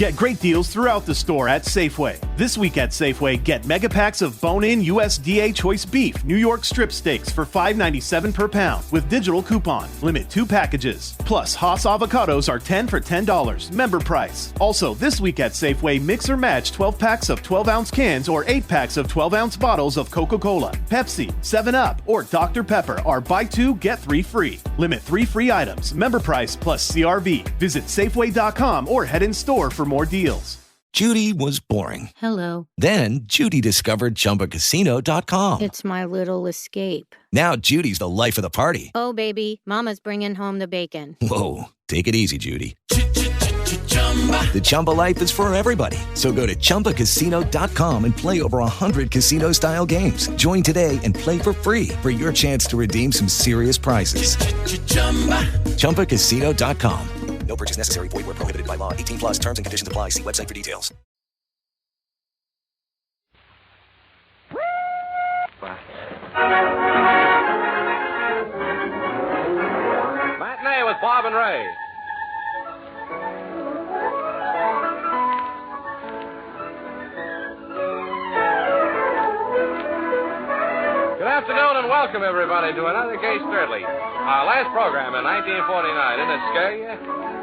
Get great deals throughout the store at Safeway. This week at Safeway, get mega packs of bone-in USDA choice beef New York strip steaks for $5.97 per pound with digital coupon. Limit 2 packages. Plus, Haas avocados are 10 for $10. Member price. Also, this week at Safeway, mix or match 12 packs of 12-ounce cans or 8 packs of 12-ounce bottles of Coca-Cola, Pepsi, 7-Up, or Dr. Pepper are buy 2, get 3 free. Limit 3 free items. Member price plus CRV. Visit Safeway.com or head in store for more deals. Judy was boring. Hello. Then Judy discovered ChumbaCasino.com. It's my little escape. Now Judy's the life of the party. Oh, baby, mama's bringing home the bacon. Whoa, take it easy, Judy. The Chumba life is for everybody. So go to ChumbaCasino.com and play over 100 casino-style games. Join today and play for free for your chance to redeem some serious prizes. ChumbaCasino.com. No purchase necessary. Void where prohibited by law. 18 plus terms and conditions apply. See website for details. Matinee with Bob and Ray. Good afternoon and welcome, everybody, to another Gay Sturdley. Our last program in 1949. Didn't it scare you?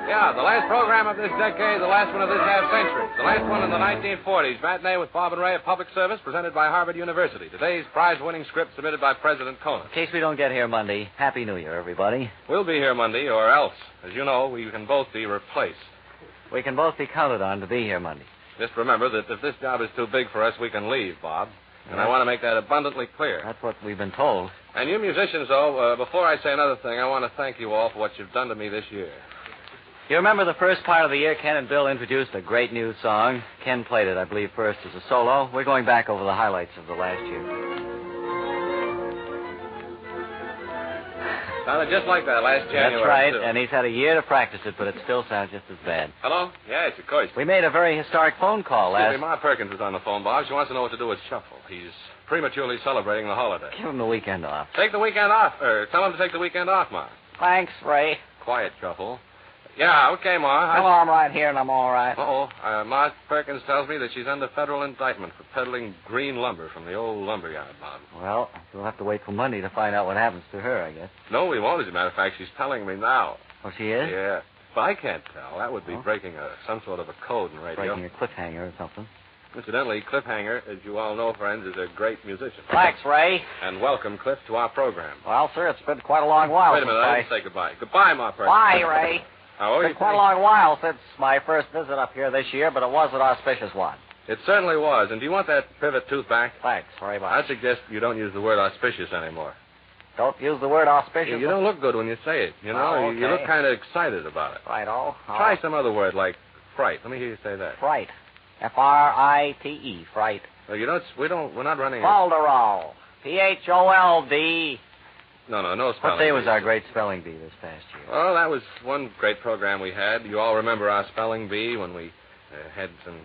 Yeah, the last program of this decade, the last one of this half-century. The last one in the 1940s. Matinee with Bob and Ray, a public service presented by Harvard University. Today's prize-winning script submitted by President Conant. In case we don't get here Monday, Happy New Year, everybody. We'll be here Monday, or else. As you know, we can both be replaced. We can both be counted on to be here Monday. Just remember that if this job is too big for us, we can leave, Bob. And I want to make that abundantly clear. That's what we've been told. And you musicians, though, before I say another thing, I want to thank you all for what you've done to me this year. You remember the first part of the year, Ken and Bill introduced a great new song. Ken played it, I believe, first as a solo. We're going back over the highlights of the last year. Sounded just like that last January. That's right, too. and he's had a year to practice it, but it still sounds just as bad. Hello? Yes, of course. We made a very historic phone call last... Ma Perkins is on the phone, Bob. She wants to know what to do with Shuffle. He's prematurely celebrating the holiday. Give him the weekend off. Take the weekend off. Tell him to take the weekend off, Ma. Thanks, Ray. Quiet, Shuffle. Yeah, okay, Ma. Well, I'm right here, and I'm all right. Uh-oh. Ma Perkins tells me that she's under federal indictment for peddling green lumber from the old lumberyard, Bob. Well, we'll have to wait till Monday to find out what happens to her, I guess. No, we won't, as a matter of fact. She's telling me now. Oh, she is? Yeah. But I can't tell. That would be breaking some sort of a code in radio. Breaking a cliffhanger or something. Incidentally, Cliffhanger, as you all know, friends, is a great musician. Thanks, Ray. And welcome, Cliff, to our program. Well, sir, it's been quite a long while. Wait a minute, I didn't say goodbye. Goodbye, Ma Perkins. Bye, Ray. Oh, it's been quite a long while since my first visit up here this year, but it was an auspicious one. It certainly was. And do you want that pivot tooth back? Thanks very much. I suggest you don't use the word auspicious anymore. Don't use the word auspicious? You don't look good when you say it. You know, oh, okay. You look kind of excited about it. Right-o. Try some other word like fright. Let me hear you say that. Fright. F-R-I-T-E. Fright. Well, we're not running. Folderol. P-H-O-L-D. No spelling. What day was our great spelling bee this past year? Well, that was one great program we had. You all remember our spelling bee when we had some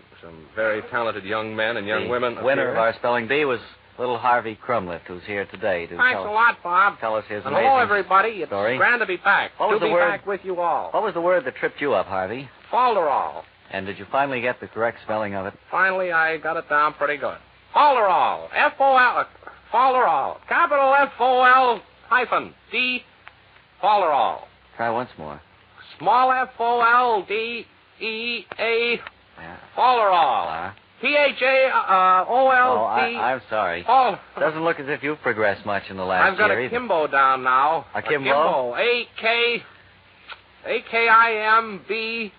very talented young men and young women. The winner of our spelling bee was little Harvey Crumliff, who's here today. Thanks a lot, Bob. Tell us his and amazing hello, everybody. It's story. Grand to be back. What was the word? Back with you all. What was the word that tripped you up, Harvey? Folderol. And did you finally get the correct spelling of it? Finally, I got it down pretty good. Folderol. F-O-L. Folderol. Capital F-O-L hyphen D. Folderol. Try once more. Small F-O-L-D-E-A. Yeah. Folderol. P-H-A-O-L-D. Oh, I'm sorry. Oh. Doesn't look as if you've progressed much in the last year. I've got a Kimbo down now. A Kimbo? A-K-I-M-B-O-U-G-H.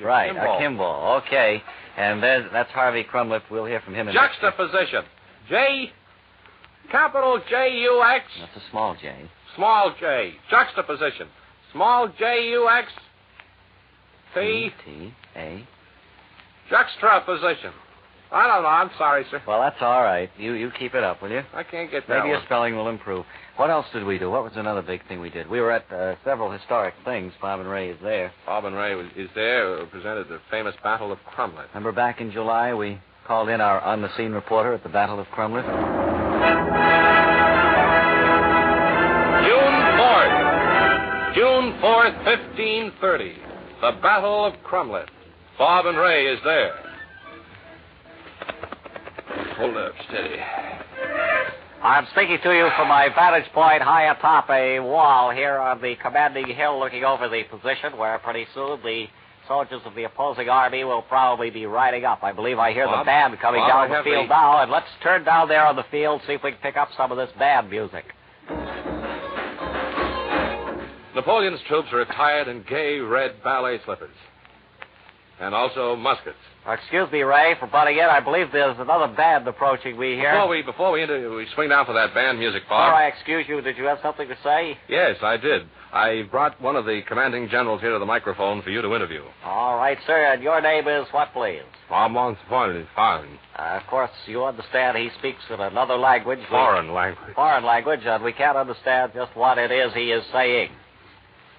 Right, Kimbo. a Kimbo. Okay. And that's Harvey Crumliff. We'll hear from him in Juxtaposition. J, capital J-U-X. That's a small J. Small J. Juxtaposition. Small J-U-X. T-A. Juxtaposition. I don't know. I'm sorry, sir. Well, that's all right. You keep it up, will you? I can't get that Maybe one. your spelling will improve. What else did we do? What was another big thing we did? We were at several historic things. Bob and Ray is there. Bob and Ray is there, presented the famous Battle of Crumlin. Remember back in July we called in our on-the-scene reporter at the Battle of Crumlin? June 4th, 1530. The Battle of Crumlin. Bob and Ray is there. Hold up, steady. I'm speaking to you from my vantage point high atop a wall here on the commanding hill looking over the position where pretty soon the soldiers of the opposing army will probably be riding up. I believe I hear the band coming down the field now, and let's turn down there on the field, see if we can pick up some of this band music. Napoleon's troops are attired in gay red ballet slippers. And also muskets. Excuse me, Ray, for butting in. I believe there's another band approaching me here. Before we swing down for that band music, Bob. All right, excuse you. Did you have something to say? Yes, I did. I brought one of the commanding generals here to the microphone for you to interview. All right, sir. And your name is what, please? Bob Montefiore. Of course, you understand he speaks in another language. Foreign language. Foreign language, and we can't understand just what it is he is saying.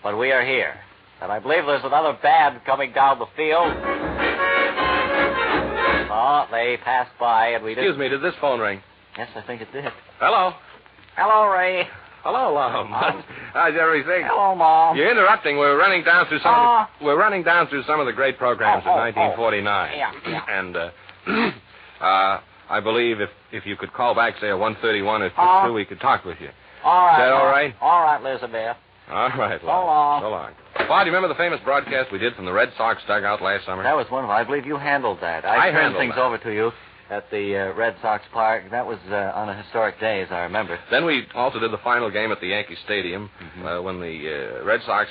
But we are here. And I believe there's another band coming down the field. Oh, they passed by, and we didn't... Excuse me, did this phone ring? Yes, I think it did. Hello? Hello, Ray. Hello, Mom. How's everything? Hello, Mom. You're interrupting. We're running down through some of the great programs of 1949. Yeah. And I believe if you could call back, say, at 1:31 or 2, we could talk with you. All right. Is that all right? All right, Elizabeth. All right, So long. So long. Bob, do you remember the famous broadcast we did from the Red Sox dugout last summer? That was wonderful. I believe you handled that. I turned handled things that. over to you at the Red Sox Park. That was on a historic day, as I remember. Then we also did the final game at the Yankee Stadium when the Red Sox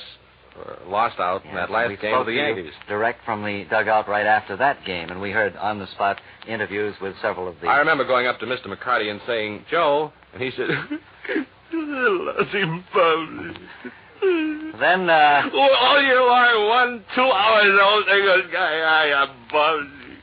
lost out in that last game of the Yankees. Direct from the dugout right after that game, and we heard on-the-spot interviews with several of the... I remember going up to Mr. McCarty and saying, Joe, and he said, Then, all you are 1, 2 hours old, guy, I am buzzing.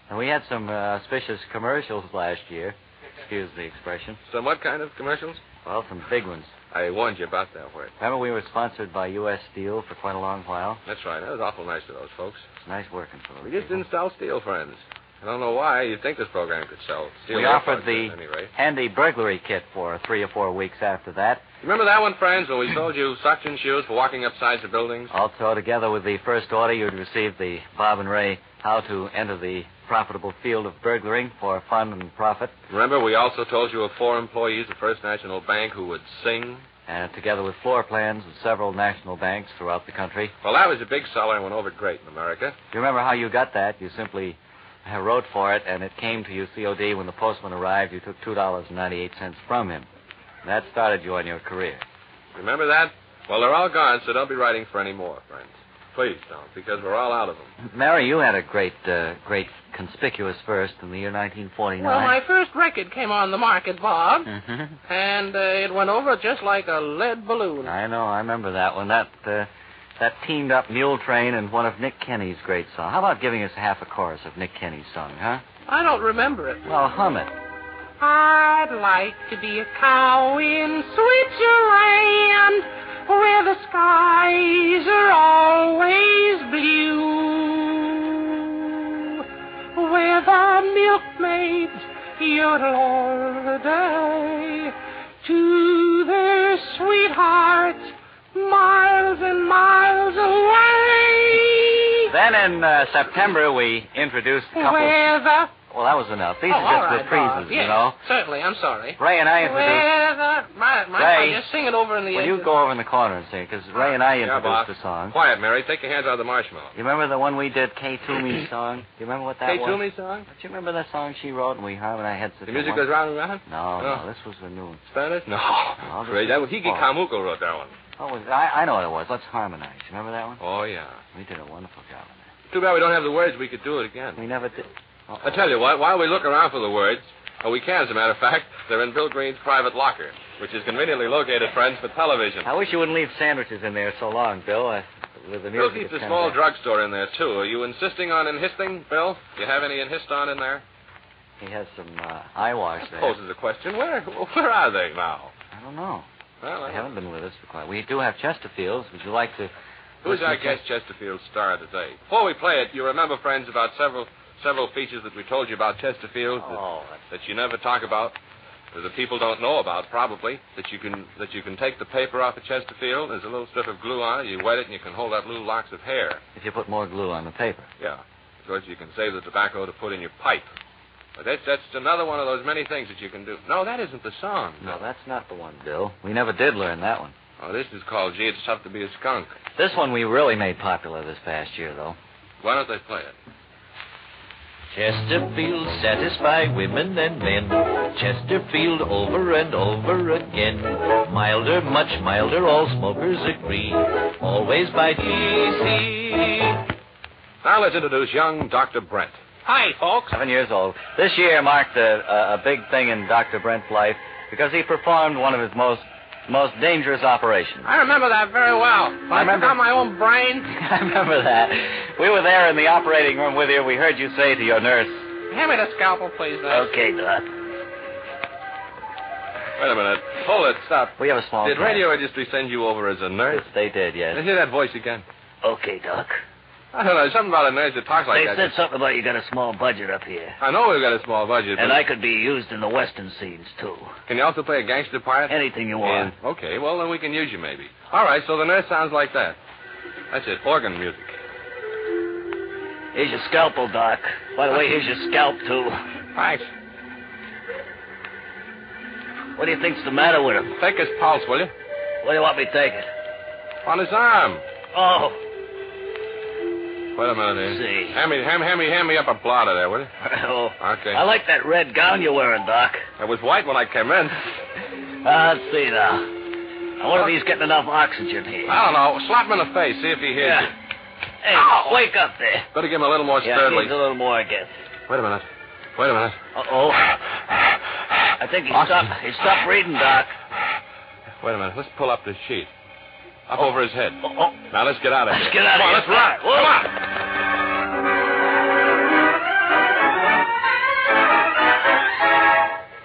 And we had some auspicious commercials last year. Excuse the expression. Some what kind of commercials? Well, some big ones. I warned you about that word. Remember we were sponsored by U.S. Steel for quite a long while? That's right. That was awful nice of those folks. It's nice working for them. We just didn't sell steel, friends. I don't know why. You'd think this program could sell steel. We offered the handy burglary kit for 3 or 4 weeks after that. Remember that one, friends, when we sold you suction shoes for walking up sides of buildings? Also, together with the first order, you'd receive the Bob and Ray How to Enter the Profitable Field of Burglaring for Fun and Profit. Remember, we also told you of 4 employees of First National Bank who would sing? And together with floor plans of several national banks throughout the country. Well, that was a big seller and went over great in America. You remember how you got that? You simply wrote for it, and it came to you COD. When the postman arrived, you took $2.98 from him. That started you on your career. Remember that? Well, they're all gone, so don't be writing for any more, friends. Please don't, because we're all out of them. Mary, you had a great conspicuous first in the year 1949. Well, my first record came on the market, Bob, Mm-hmm. and it went over just like a lead balloon. I know, I remember that one. That teamed up Mule Train and one of Nick Kenny's great songs. How about giving us half a chorus of Nick Kenny's song, huh? I don't remember it. Well, hum it. I'd like to be a cow in Switzerland, where the skies are always blue, where the milkmaids yodel all day to their sweethearts miles and miles away. Then in September, we introduced a couple... Where the... Well, that was enough. These are all just right, reprises, Bob. Yes, you know. certainly. I'm sorry. Ray and I introduced... Where the... Ray, just sing it over in the... Well, you go over in the corner and sing it, because Ray and I introduced the song. Quiet, Mary. Take your hands out of the marshmallow. You remember the one we did, Kay Toomey's song? Do you remember what that was? Kay Toomey's song? Do you remember that song she wrote and we harmonized? The music goes round and round? No, this was the new one. Spanish? No. Great. That was Hiki Kamuko wrote that one. Oh, I know what it was. Let's harmonize. You remember that one? Oh, yeah. We did a wonderful job on that. Too bad we don't have the words. We could do it again. We never did. I tell you what, while we look around for the words, we can, as a matter of fact, they're in Bill Green's private locker, which is conveniently located, friends, for television. I wish you wouldn't leave sandwiches in there so long, Bill. With the Bill music, keeps a small drugstore in there, too. Are you insisting on enhisting, Bill? Do you have any enhiston in there? He has some eye wash there. Poses a question. Where are they now? I don't know. Well, they haven't been with us for quite... We do have Chesterfields. Would you like to... Who's our guest Chesterfield star today? Before we play it, you remember, friends, about several features that we told you about Chesterfield that you never talk about. that people don't know about, probably, that you can take the paper off of Chesterfield. There's a little strip of glue on it. You wet it, and you can hold up little locks of hair. If you put more glue on the paper. Yeah. Of course, you can save the tobacco to put in your pipe. But that's another one of those many things that you can do. No, that isn't the song. No, that's not the one, Bill. We never did learn that one. Oh, this is called Gee, It's Tough to Be a Skunk. This one we really made popular this past year, though. Why don't they play it? Chesterfield satisfy women and men. Chesterfield over and over again. Milder, much milder, all smokers agree. Always by DC. Now let's introduce young Dr. Brent. Hi, folks. 7 years old. This year marked a big thing in Dr. Brent's life because he performed one of his most dangerous operations. I remember that very well. I forgot my own brain. I remember that. We were there in the operating room with you. We heard you say to your nurse, Hand me the scalpel, please, nurse. "Okay, Doc." Wait a minute. Hold it. Stop. We have a small Did cat. radio industry send you over as a nurse? They did, yes. Let's hear that voice again. Okay, Doc. I don't know. Something about a nurse that talks like They that. said something about you got a small budget up here. I know we've got a small budget, but And I could be used in the western scenes, too. can you also play a gangster part? Anything you want. Okay, well, then we can use you, maybe. All right, so the nurse sounds like that. That's it, organ music. Here's your scalpel, Doc. By the way, here's your scalp, too. Thanks. What do you think's the matter with him? Take his pulse, will you? What do you want me to take it? On his arm. Oh, Wait a minute. see. Hand me up a blotter there, will you? Oh. Okay. I like that red gown you're wearing, Doc. It was white when I came in. Let's see now. I wonder if he's getting enough oxygen here. I don't know. Slap him in the face. See if he hears you. Hey, wake up there. Better give him a little more Yeah, sturdily. needs a little more, I guess. Wait a minute. Uh-oh. I think he stopped breathing, Doc. Wait a minute. Let's pull up this sheet. Up over his head. Oh. Now let's get out of here. Let's get out of Come on, here. let's run. Whoa. Come on.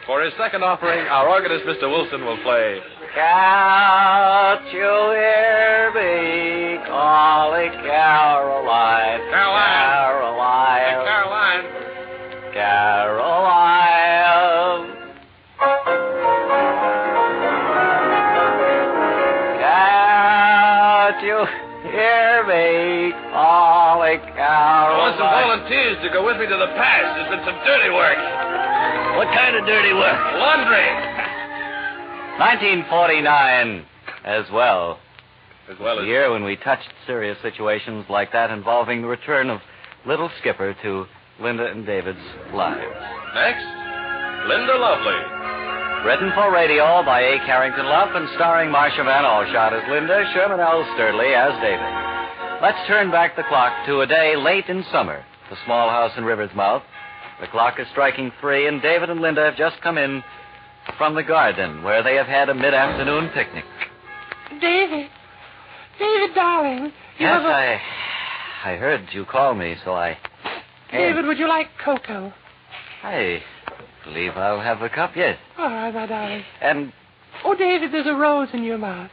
For his second offering, our organist, Mr. Wilson, will play "Can't you hear me calling Caroline? Caroline. Caroline. Caroline. Caroline. Can't you hear me calling I Caroline?" want some volunteers to go with me to the pass. There's been some dirty work. What kind of dirty work? Laundry. 1949 as well. As well The as... year when we touched serious situations like that involving the return of Little Skipper to Linda and David's lives. Next, Linda Lovely. Written for radio by A. Carrington Luff and starring Marcia Van Alshot as Linda, Sherman L. Sturdley as David. Let's turn back the clock to a day late in summer, the small house in River's Mouth. The clock is striking 3, and David and Linda have just come in from the garden, where they have had a mid-afternoon picnic. David, darling. Yes, I heard you call me, so I... David, would you like cocoa? I believe I'll have a cup, yes. All right, my darling. And Oh, David, there's a rose in your mouth.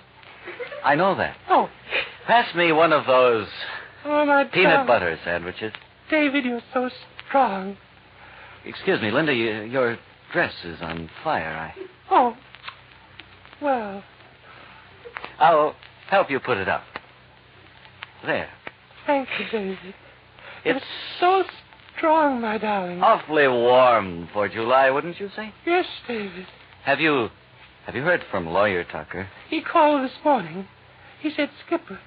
I know that. Oh, Pass me one of those my peanut darling. butter sandwiches. David, you're so strong. Excuse me, Linda, your dress is on fire. Oh, well, I'll help you put it up. There. thank you, David. It's It's so strong, my darling. awfully warm for July, wouldn't you say? Yes, David. Have you heard from Lawyer Tucker? He called this morning. He said Skipper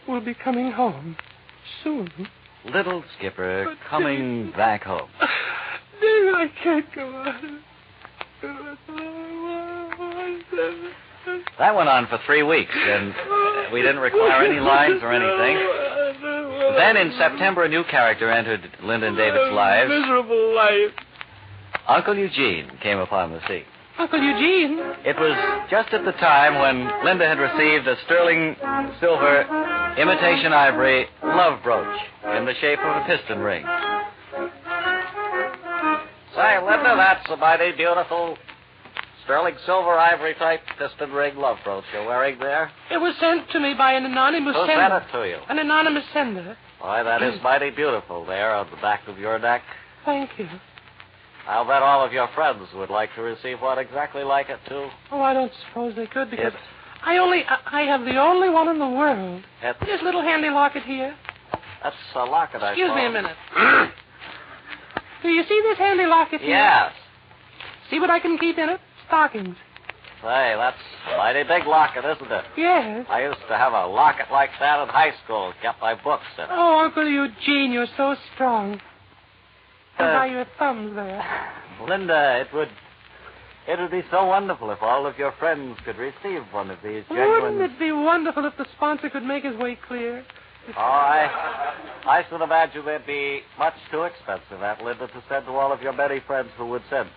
will be coming home soon. Little Skipper But coming back home. David, I can't go on. That went on for 3 weeks, and we didn't require any lines or anything. Then in September, a new character entered Linda and David's lives. Miserable life. Uncle Eugene came upon the scene. Uncle Eugene? It was just at the time when Linda had received a sterling silver imitation ivory love brooch in the shape of a piston ring. Say, Linda, that's a mighty beautiful sterling silver ivory type piston ring love brooch you're wearing there. It was sent to me by an anonymous Who sender. sent it to you? An anonymous sender. Why, that is mighty beautiful there on the back of your neck. Thank you. I'll bet all of your friends would like to receive one exactly like it, too. Oh, I don't suppose they could, because I have the only one in the world. This little handy locket here. That's a locket, I suppose. Excuse me a minute. Do you see this handy locket here? Yes. See what I can keep in it? Stockings. Say, that's a mighty big locket, isn't it? Yes. I used to have a locket like that in high school. Kept my books in it. Oh, Uncle Eugene, you're so strong. And by your thumbs there. Linda, it would be so wonderful if all of your friends could receive one of these genuine... Wouldn't it be wonderful if the sponsor could make his way clear? Oh, I should imagine they'd be much too expensive, Aunt Linda, to send to all of your many friends who would send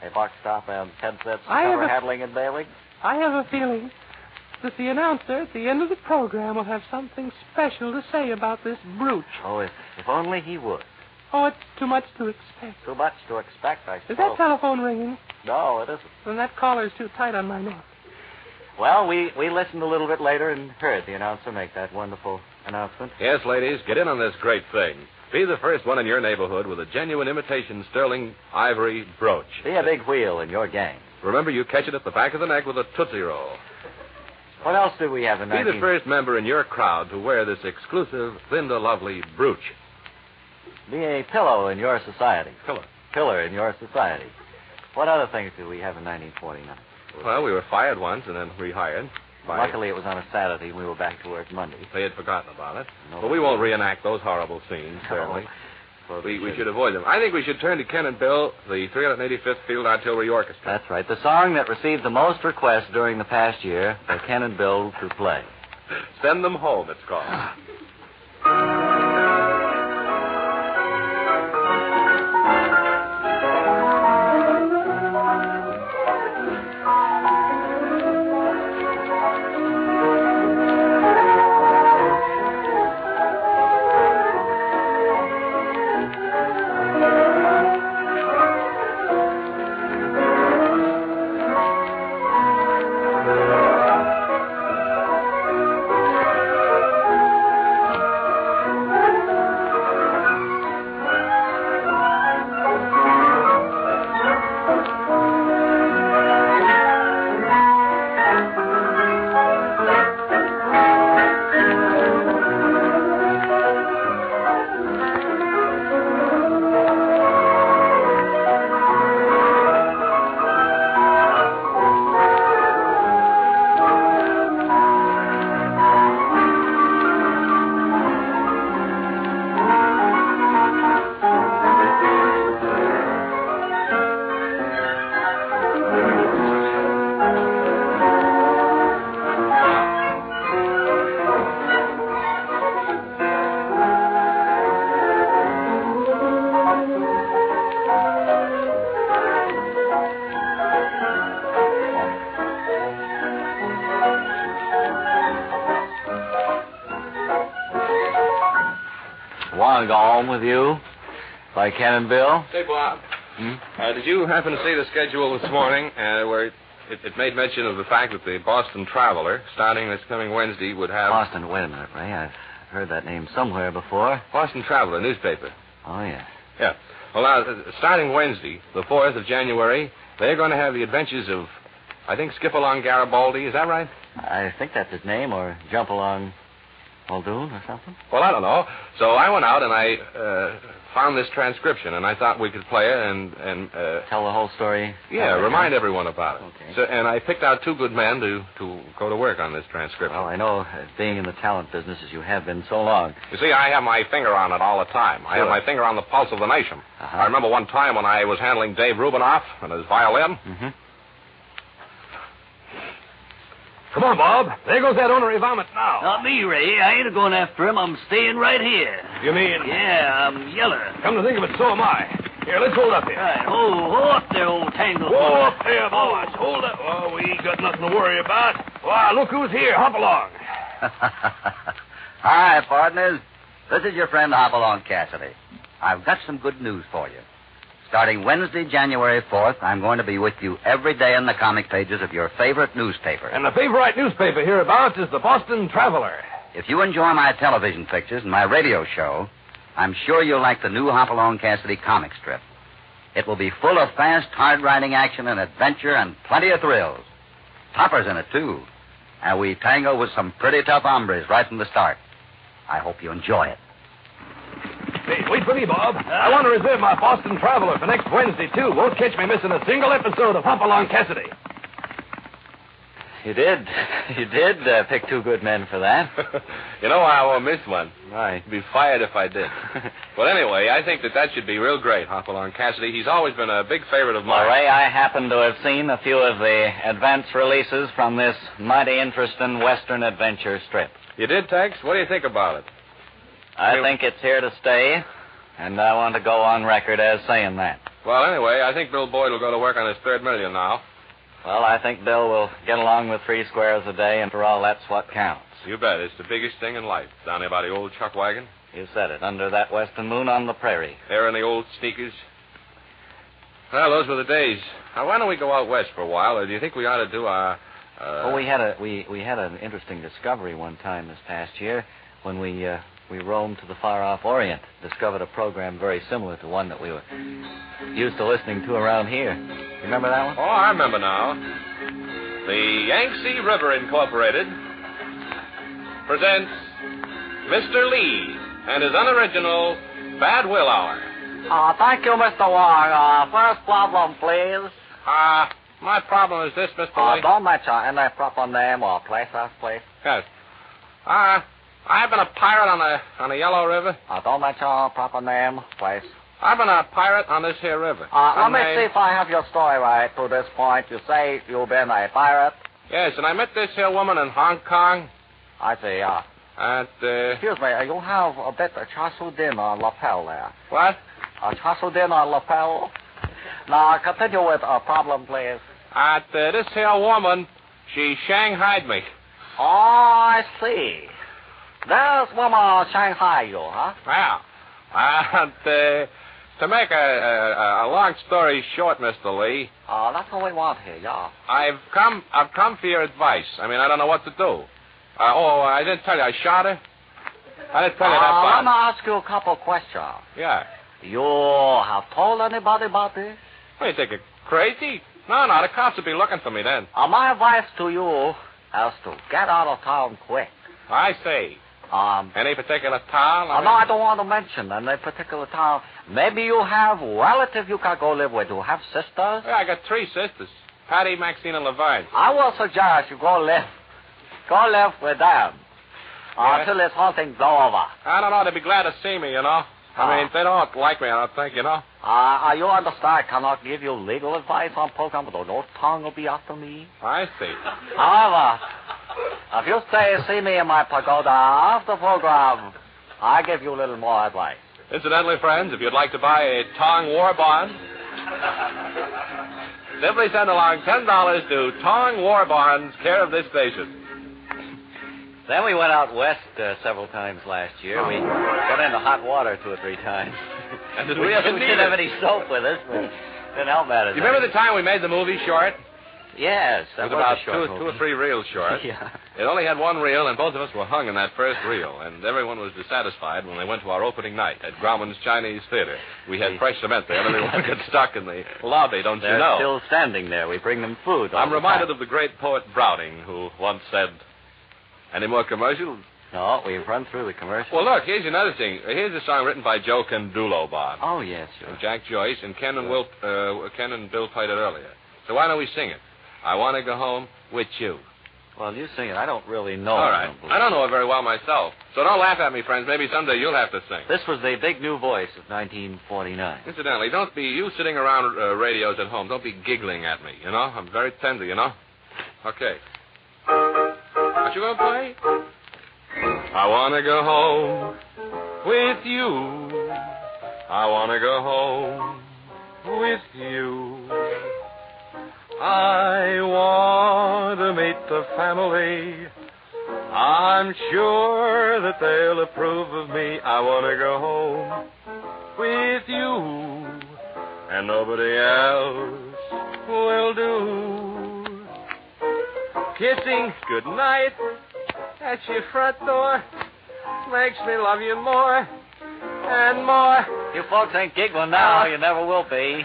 a box top and 10 cents for cover handling and mailing. I have a feeling that the announcer at the end of the program will have something special to say about this brooch. Oh, if only he would. Oh, it's too much to expect. Too much to expect, I suppose. Is that telephone ringing? No, it isn't. Then that collar's too tight on my neck. Well, we listened a little bit later and heard the announcer make that wonderful announcement. Yes, ladies, get in on this great thing. Be the first one in your neighborhood with a genuine imitation sterling ivory brooch. Be a big wheel in your gang. Remember, you catch it at the back of the neck with a Tootsie Roll. What else do we have in Be the first member in your crowd to wear this exclusive Linda Lovely brooch. Be a pillow in your society. Pillar in your society. What other things do we have in 1949? Well, we were fired once and then rehired. Luckily, it was on a Saturday, and we were back to work Monday. They had forgotten about it. But we won't reenact those horrible scenes, certainly. Well, we should avoid them. I think we should turn to Ken and Bill, the 385th Field Artillery Orchestra. That's right. The song that received the most requests during the past year for Ken and Bill to play. Send Them Home, it's called. Want to go home with you? By Ken and Bill? Say, Bob. Did you happen to see the schedule this morning where it made mention of the fact that the Boston Traveler, starting this coming Wednesday, would have... Boston, wait a minute, Ray. I've heard that name somewhere before. Boston Traveler, newspaper. Oh, yeah. Yeah. Well, now, starting Wednesday, the 4th of January, they're going to have the adventures of, I think, Skip Along Garibaldi. Is that right? I think that's his name, or Jump Along Muldoon or something. Well, I don't know. So I went out and I found this transcription, and I thought we could play it and tell the whole story? Yeah, remind everyone about it. Okay. So, and I picked out two good men to go to work on this transcription. Well, I know, being in the talent business as you have been so long. You see, I have my finger on it all the time. I have my finger on the pulse of the nation. Uh-huh. I remember one time when I was handling Dave Rubinoff and his violin. Mm-hmm. Come on, Bob. There goes that ornery vomit now. Not me, Ray. I ain't going after him. I'm staying right here. You mean? Yeah, I'm Yeller. Come to think of it, so am I. Here, let's hold up here. Right. Hold up there, old tangle. Whoa, up there, boys. Hold up. Oh, we ain't got nothing to worry about. Why, look who's here. Hop along. Hi, partners. This is your friend Hopalong Cassidy. I've got some good news for you. Starting Wednesday, January 4th, I'm going to be with you every day in the comic pages of your favorite newspaper. And the favorite newspaper hereabouts is the Boston Traveler. If you enjoy my television pictures and my radio show, I'm sure you'll like the new Hopalong Cassidy comic strip. It will be full of fast, hard-riding action and adventure and plenty of thrills. Toppers in it, too. And we tango with some pretty tough hombres right from the start. I hope you enjoy it. Hey, wait for me, Bob. I want to reserve my Boston Traveler for next Wednesday, too. Won't catch me missing a single episode of Hopalong Cassidy. You did. You did pick two good men for that. You know why I won't miss one? Why? I'd be fired if I did. But anyway, I think that should be real great, Hopalong Cassidy. He's always been a big favorite of mine. Well, Ray, I happen to have seen a few of the advance releases from this mighty interesting Western adventure strip. You did, Tex? What do you think about it? I think it's here to stay, and I want to go on record as saying that. Well, anyway, I think Bill Boyd will go to work on his third million now. Well, I think Bill will get along with 3 squares a day, and for all, that's what counts. You bet. It's the biggest thing in life. Down there by the old chuck wagon. You said it. Under that western moon on the prairie. There in the old sneakers. Well, those were the days. Now, why don't we go out west for a while, or do you think we ought to do our... we had an interesting discovery one time this past year when we roamed to the far-off Orient, discovered a program very similar to one that we were used to listening to around here. Remember that one? Oh, I remember now. The Yangtze River Incorporated presents Mr. Lee and his unoriginal Bad Will Hour. Thank you, Mr. Wong. First problem, please. My problem is this, Mr. Lee. Don't mention any proper name or places, please. Yes. I've been a pirate on the Yellow River. Don't mention a proper name, please. I've been a pirate on this here river. Let me see if I have your story right to this point. You say you've been a pirate? Yes, and I met this here woman in Hong Kong. I see, Excuse me, you have a bit of chasudin on lapel there. What? Chasudin on lapel. Now, continue with a problem, please. This here woman, she shanghaied me. Oh, I see. This woman Shanghai you, huh? Yeah. To make a long story short, Mr. Lee. That's what we want here, yeah. I've come for your advice. I mean, I don't know what to do. I didn't tell you. I shot her. I didn't tell you that part. Let me ask you a couple questions. Yeah. You have told anybody about this? What, you think it crazy? No, the cops will be looking for me then. My advice to you is to get out of town quick. I see. Any particular town? No, I don't want to mention any particular town. Maybe you have relatives you can go live with. You have sisters? Yeah, I got 3 sisters. Patty, Maxine, and Laverne. I will suggest you go live with them until this whole thing's over. I don't know. They'd be glad to see me, you know. I mean, they don't like me, I don't think, you know. You understand I cannot give you legal advice on program, but no tongue will be after me. I see. However, if you stay and see me in my pagoda after program, I give you a little more advice. Incidentally, friends, if you'd like to buy a Tong War Bond, simply send along $10 to Tong War Bonds, care of this station. Then we went out west several times last year. We got into hot water 2 or 3 times. And we didn't have any soap with us, but didn't help matters. You remember the time we made the movie short? Yes. It was about 2 or 3 reels short. Yeah. It only had 1 reel, and both of us were hung in that first reel. And everyone was dissatisfied when they went to our opening night at Grauman's Chinese Theater. We had fresh cement there, and everyone got stuck in the lobby, don't you know? They're still standing there. We bring them food. I'm reminded of the great poet Browning, who once said, "Any more commercials?" No, we've run through the commercials. Well, look, here's another thing. Here's a song written by Joe Candulo, Bob. Oh, yes, sure. And Jack Joyce, and Ken and Bill played it earlier. So why don't we sing it? I want to go home with you. Well, you sing it. I don't really know. All right. I don't know it very well myself. So don't laugh at me, friends. Maybe someday you'll have to sing. This was the big new voice of 1949. Incidentally, don't be you sitting around radios at home. Don't be giggling at me, you know? I'm very tender, you know? Okay. What you going to play? I want to go home with you. I want to go home with you. I want to meet the family. I'm sure that they'll approve of me. I want to go home with you, and nobody else will do. Kissing goodnight at your front door makes me love you more and more. You folks ain't giggling now. You never will be.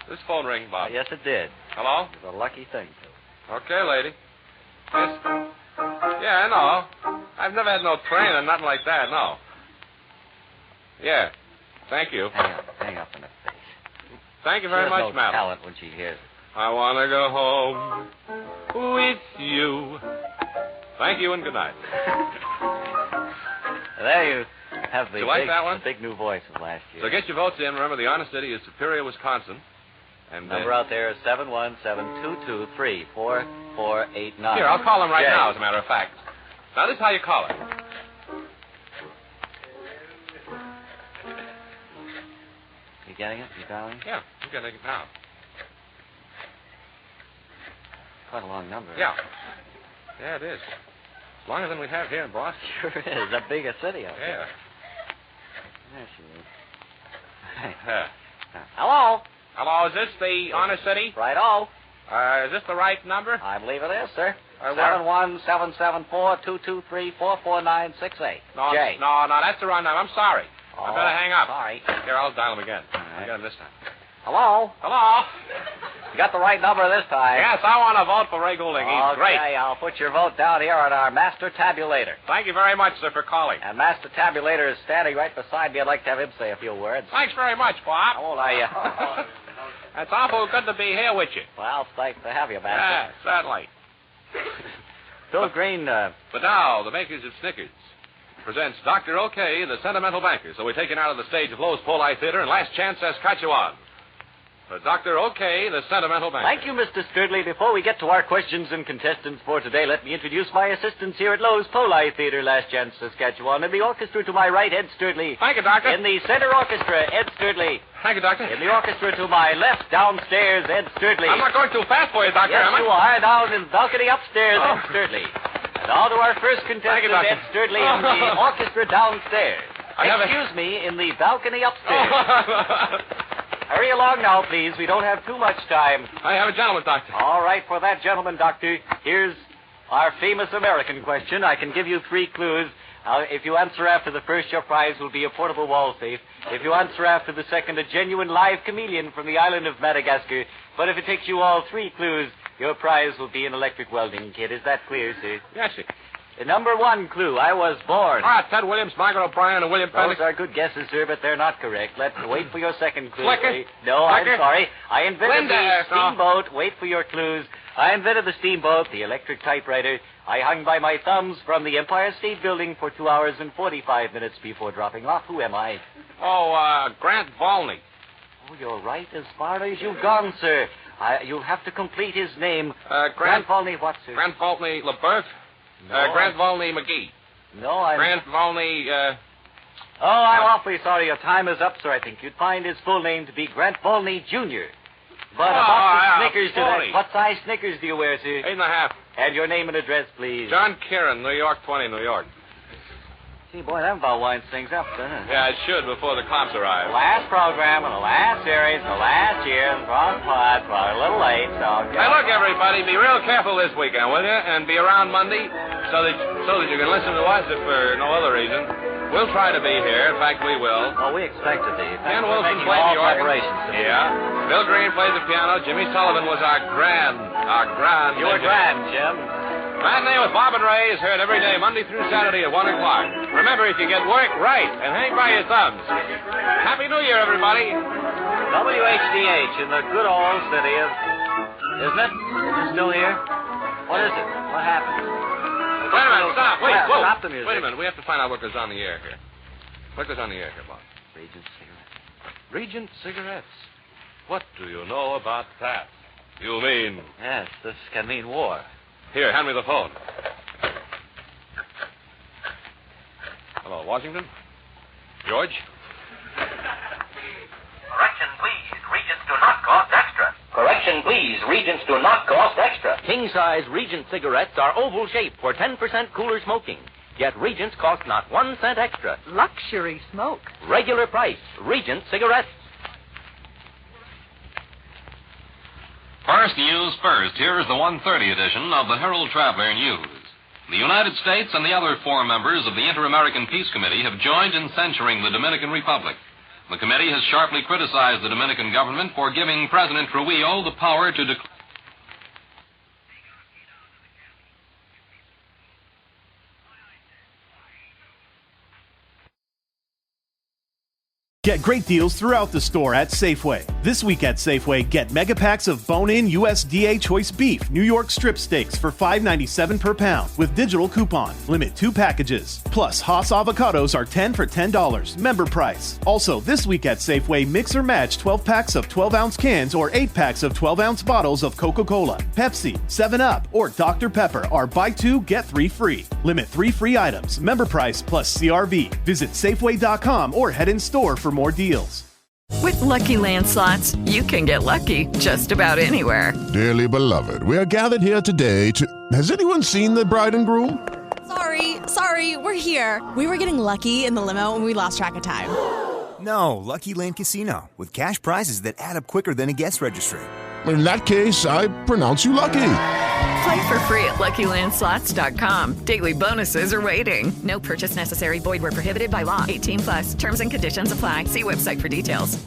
This phone ring, Bob. Yes, it did. Hello? It was a lucky thing, too. Okay, lady. Yes. Yeah, I know. I've never had no train or nothing like that, no. Yeah. Thank you. Hang up in the face. Thank you very much, She has no madam. talent when she hears it. I want to go home with you. Thank you and good night. There you have the You like that one? the big new voice of last year. So get your votes in. Remember, the honest city is Superior, Wisconsin. And Number out there is 717-223-4489. Here, I'll call him right Jay. now, as a matter of fact. Now, this is how you call it. You getting it? You dialing? Yeah, I'm getting it now. Quite a long number. Yeah. Yeah, it is. Longer than we have here in Boston. Sure is. A bigger city out there. Yeah. There she is. Yeah. Hello? Hello, is this the honest city? Right-o. Is this the right number? I believe it is, sir. Where? 717-423-44968. No, Jay. no, that's the wrong number. I'm sorry. I Oh, better hang up. Sorry. Here, I'll dial him again. All right. I got him this time. Hello? Hello? You got the right number this time. Yes, I want to vote for Ray Goulding. He's Okay, great. I'll put your vote down here on our master tabulator. Thank you very much, sir, for calling. And Master Tabulator is standing right beside me. I'd like to have him say a few words. Thanks very much, Bob. How old are you? It's awful good to be here with you. Well, it's nice to have you, Yeah, Master. certainly. Bill Green, But now, the makers of Snickers presents Dr. OK, the Sentimental Banker. So we're taken out of the stage of Lowe's Poli Theater, and Last Chance Saskatchewan. For Dr. OK, the Sentimental Banker. Thank you, Mr. Sturdley. Before we get to our questions and contestants for today, let me introduce my assistants here at Lowe's Poli Theater, Last Chance, Saskatchewan. In the orchestra to my right, Ed Sturdley. Thank you, Doctor. In the center orchestra, Ed Sturdley. Thank you, Doctor. In the orchestra to my left, downstairs, Ed Sturdley. I'm not going too fast for you, Doctor, Yes, am I? you are. Down in the balcony upstairs, Oh. Ed Sturdley. And now to our first contestant, Doctor. Ed Sturdley, in the orchestra downstairs. I have a- Excuse me, in the balcony upstairs. Hurry along now, please. We don't have too much time. I have a gentleman, Doctor. All right, for that gentleman, Doctor, here's our famous American question. I can give you 3 clues. If you answer after the first, your prize will be a portable wall safe. If you answer after the second, a genuine live chameleon from the island of Madagascar. But if it takes you all 3 clues, your prize will be an electric welding kit. Is that clear, sir? Yes, sir. The number 1 clue, I was born. Ted Williams, Margaret O'Brien, and William Those Pennick. are good guesses, sir, but they're not correct. Let's wait for your second clue. Flicker? Wait. No, Flicker? I'm sorry. I invented Linda, the steamboat. Wait for your clues. I invented the steamboat, the electric typewriter. I hung by my thumbs from the Empire State Building for 2 hours and 45 minutes before dropping off. Who am I? Oh, Grant Volney. Oh, you're right as far as you've gone, sir. You'll have to complete his name. Grant Volney what, sir? Grant Volney LeBeuf. No, Grant Volney McGee. No, I'm... Grant Volney, Oh, I'm awfully sorry. Your time is up, sir. I think you'd find his full name to be Grant Volney Jr. But a box of Snickers to that. Volney. What size Snickers do you wear, sir? 8.5. And your name and address, please. John Kieran, New York 20, New York. See, boy, that about winds things up, doesn't it? Yeah, it should before the cops The arrive. last program and the last series and the last year and cross pods. Well, a little late, so... Hey, look, everybody, be real careful this weekend, will you? And be around Monday so that you can listen to us if for no other reason. We'll try to be here. In fact, we will. Oh, we expect to be. Ken We're Wilson making played all the organ. preparations to be. Yeah. Bill Green played the piano. Jimmy Sullivan was our grand. You were engineer. grand, Jim. Matinee with Bob and Ray is heard every day, Monday through Saturday at 1 o'clock. Remember, if you get work, write and hang by your thumbs. Happy New Year, everybody. WHDH in the good old city of... Isn't it? Is it still here? What is it? What happened? Wait a minute, stop. Wait, Well, whoa. stop the music. Wait a minute. We have to find out what goes on the air here. What goes on the air here, Bob? Regent cigarette. Regent cigarettes. What do you know about that? You mean... Yes, this can mean war. Here, hand me the phone. Hello, Washington? George? Correction, please. Regents do not cost extra. Correction, please. Regents do not cost extra. King-size Regent cigarettes are oval-shaped for 10% cooler smoking. Yet Regents cost not 1 cent extra. Luxury smoke. Regular price. Regent cigarettes. First news first. Here is the 1:30 edition of the Herald Traveler News. The United States and the other 4 members of the Inter-American Peace Committee have joined in censuring the Dominican Republic. The committee has sharply criticized the Dominican government for giving President Trujillo the power to declare. Get great deals throughout the store at Safeway. This week at Safeway, get mega packs of bone-in USDA choice beef New York strip steaks for $5.97 per pound with digital coupon. Limit 2 packages. Plus, Haas avocados are 10 for $10. Member price. Also, this week at Safeway, mix or match 12 packs of 12-ounce cans or 8 packs of 12-ounce bottles of Coca-Cola, Pepsi, 7-Up, or Dr. Pepper are buy 2, get 3 free. Limit 3 free items. Member price plus CRV. Visit Safeway.com or head in store for more deals. With Lucky Land Slots, you can get lucky just about anywhere. Dearly beloved, we are gathered here today to... Has anyone seen the bride and groom? Sorry, we're here. We were getting lucky in the limo and we lost track of time. No, Lucky Land Casino, with cash prizes that add up quicker than a guest registry. In that case, I pronounce you lucky. Play for free at LuckyLandSlots.com. Daily bonuses are waiting. No purchase necessary. Void where prohibited by law. 18+. Terms and conditions apply. See website for details.